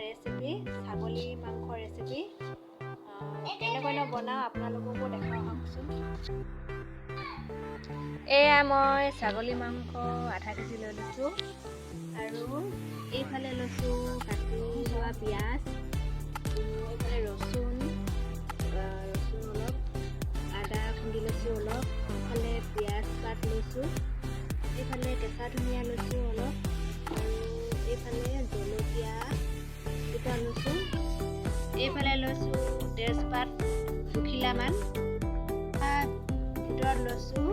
Recipe ছাগলী মাংস recipe কেনেকৈনো বনাওঁ আপোনালোককো দেখাওঁ আহকচোন। এয়া মই ছাগলী মাংস আধা কেজি লৈ লৈছোঁ আৰু এইফালে লৈছোঁ কাটি লোৱা পিঁয়াজ, এইফালে ৰচুন অলপ, আদা খুন্দি লৈছোঁ অলপ, এইফালে পিঁয়াজ পাত লৈছোঁ, এইফালে কেঁচা ধনিয়া লৈছোঁ অলপ আৰু এইফালে জলকীয়া দুটা লৈছোঁ, এইফালে লৈছোঁ তেজপাত দুখিলামান, ভিতৰত লৈছোঁ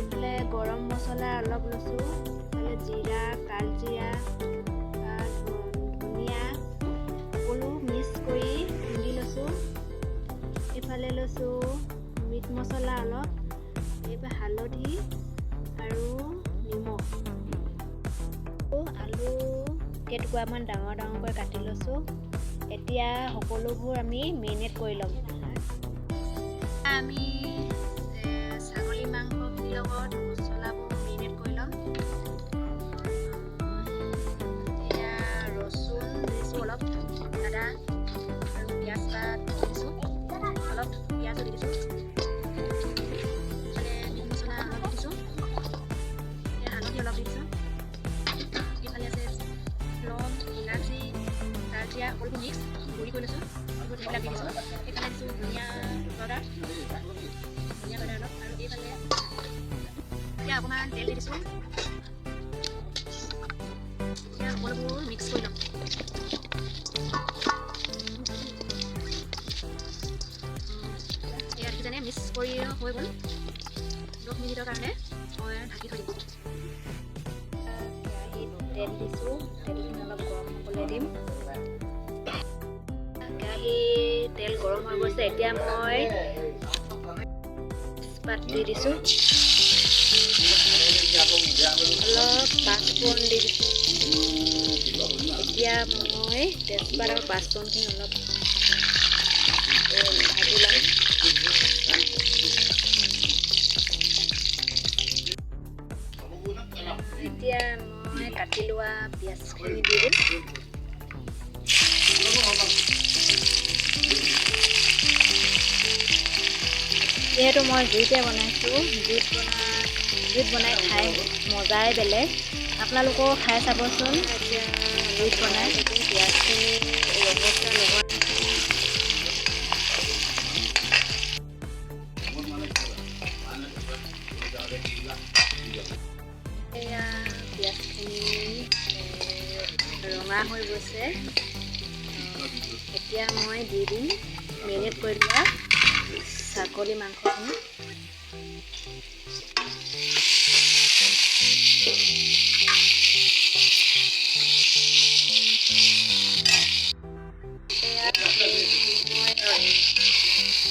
এইফালে গৰম মছলা অলপ লৈছোঁ, এইফালে জিৰা, কালজিৰা, ধনিয়া সকলো মিক্স কৰি খুন্দি লৈছোঁ, এইফালে লৈছোঁ মিট মছলা অলপ, এইফালে হালধি আৰু নিমখ, আলু কেইটুকুৰামান ডাঙৰ ডাঙৰকৈ কাটি লৈছোঁ। এতিয়া সকলোবোৰ আমি মেৰিনেট কৰি ল'ম। আমি ছাগলী মাংসখিনিৰ লগত মছলাবোৰ মেৰিনেট কৰি ল'ম। এতিয়া ৰচুন দিছোঁ অলপ, আদা আৰু পিঁয়াজ পাত দিছোঁ অলপ, পিঁয়াজো দি দিছোঁ, এইফালে মিট মছলা অলপ দি দিছোঁ, হালধি অলপ দি দিছোঁ, এইফালে আছে লং, ইলাচি, দালচিৰা সকলোবোৰ মিক্স গুড়ি কৰি লৈছোঁ, সেইবিলাক দি দিছোঁ, এইফালে দিছোঁ ধনিয়া পাউডাৰ অলপ আৰু এইফালে এতিয়া অকণমান তেল দি দিছোঁ। এতিয়া সকলোবোৰ মিক্স কৰি ল'ম। এয়া দেখিছেনে মিক্স কৰি হৈ গ'ল। 10 মিনিটৰ কাৰণে মই ঢাকি থৈ দিম। কেৰাহীত তেল দিছোঁ, তেলখিনি অলপ গৰম হ'বলৈ দিম। কেৰাহীত তেল গৰম হৈ গৈছে, এতিয়া মই তেজপাত দি দিছোঁ, অলপ পাঁচফোৰণ দি দিছোঁ। এতিয়া মই তেজপাত আৰু পাঁচফোৰণখিনি অলপ ভাজি ল'ম। এতিয়া মই কাটি লোৱা পিঁয়াজখিনি দি দিম। যিহেতু মই জুইতে বনাইছোঁ, জুইত বনাই খাই মজাই বেলেগ। আপোনালোকেও খাই চাবচোন। এতিয়া জুইত বনাই পিঁয়াজখিনি ৰঙচুৱা নোহোৱা এয়া পিঁয়াজখিনি ৰঙা হৈ গৈছে। এতিয়া মই দি দিম মেৰিনেট কৰি লোৱা ছাগলী মাংসখিনি।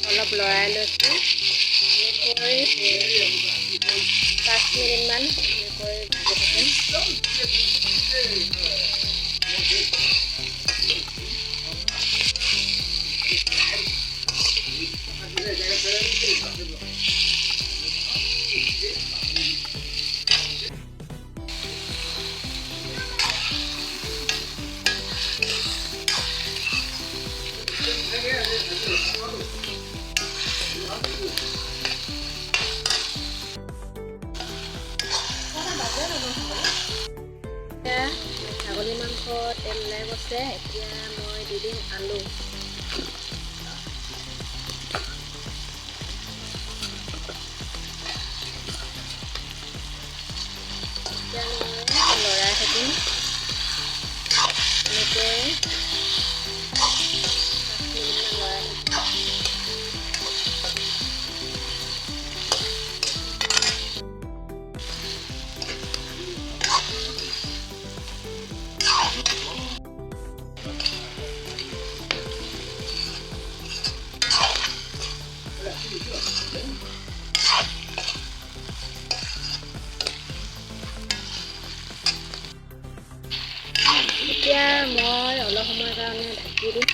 অলপ লৰাই লৈছোঁ, এনেকৈ 5 মিনিটমান এনেকৈ ভাজি থাকিম। ছাগলী মাংস তেল ওলাই গৈছে, এতিয়া মই দি দিম আলু। এতিয়া মই লৰাই থাকিম এনেকৈ 5 মিনিটমান লৰাই থাকিম। এতিয়া মই অলপ সময়ৰ কাৰণে ঢাকি দিম।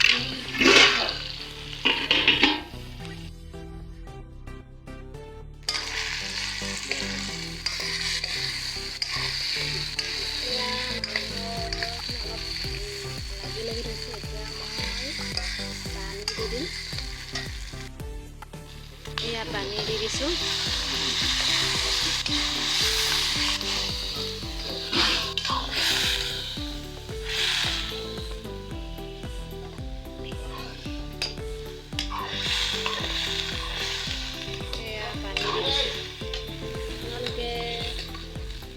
পানী দি দিছোঁ।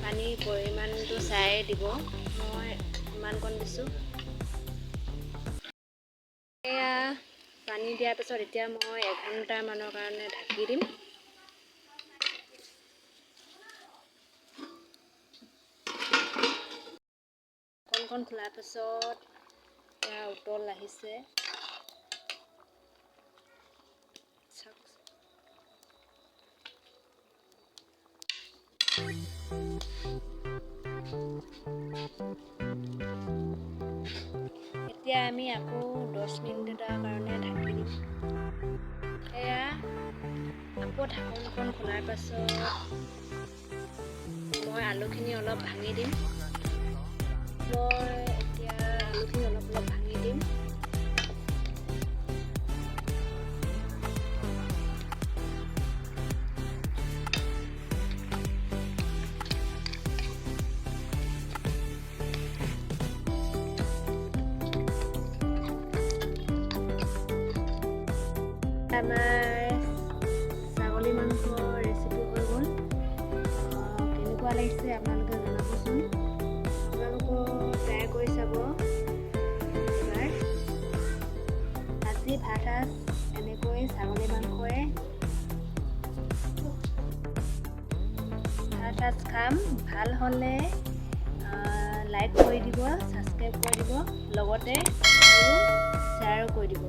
পানীৰ পৰিমাণটো চাই দিব, মই ইমানকণ দিছোঁ। এয়া পানী দিয়াৰ পিছত এতিয়া মই 1 ঘণ্টামানৰ কাৰণে ঢাকি দিম। কণ খোলাৰ পিছত এয়া উতল আহিছে। এতিয়া আমি আকৌ 10 মিনিটৰ কাৰণে ঢাকি দিম। এয়া আকৌ ঢাকনখন খোলাৰ পাছত মই আলুখিনি অলপ ভাঙি দিম। ভাঙি দিম। আমাৰ ছাগলী মাংসৰ ৰেচিপি হৈ গ'ল। কেনেকুৱা লাগিছে আপোনালোকে জনাবচোন। আপোনালোকেও ট্ৰাই কৰি চাব এবাৰ। আজি ভাত সাজ এনেকৈ ছাগলী মাংসৰে ভাত সাজ খাম। ভাল হ'লে লাইক কৰি দিব, ছাবস্ক্ৰাইব কৰি দিব, লগতে শ্বেয়াৰো কৰি দিব।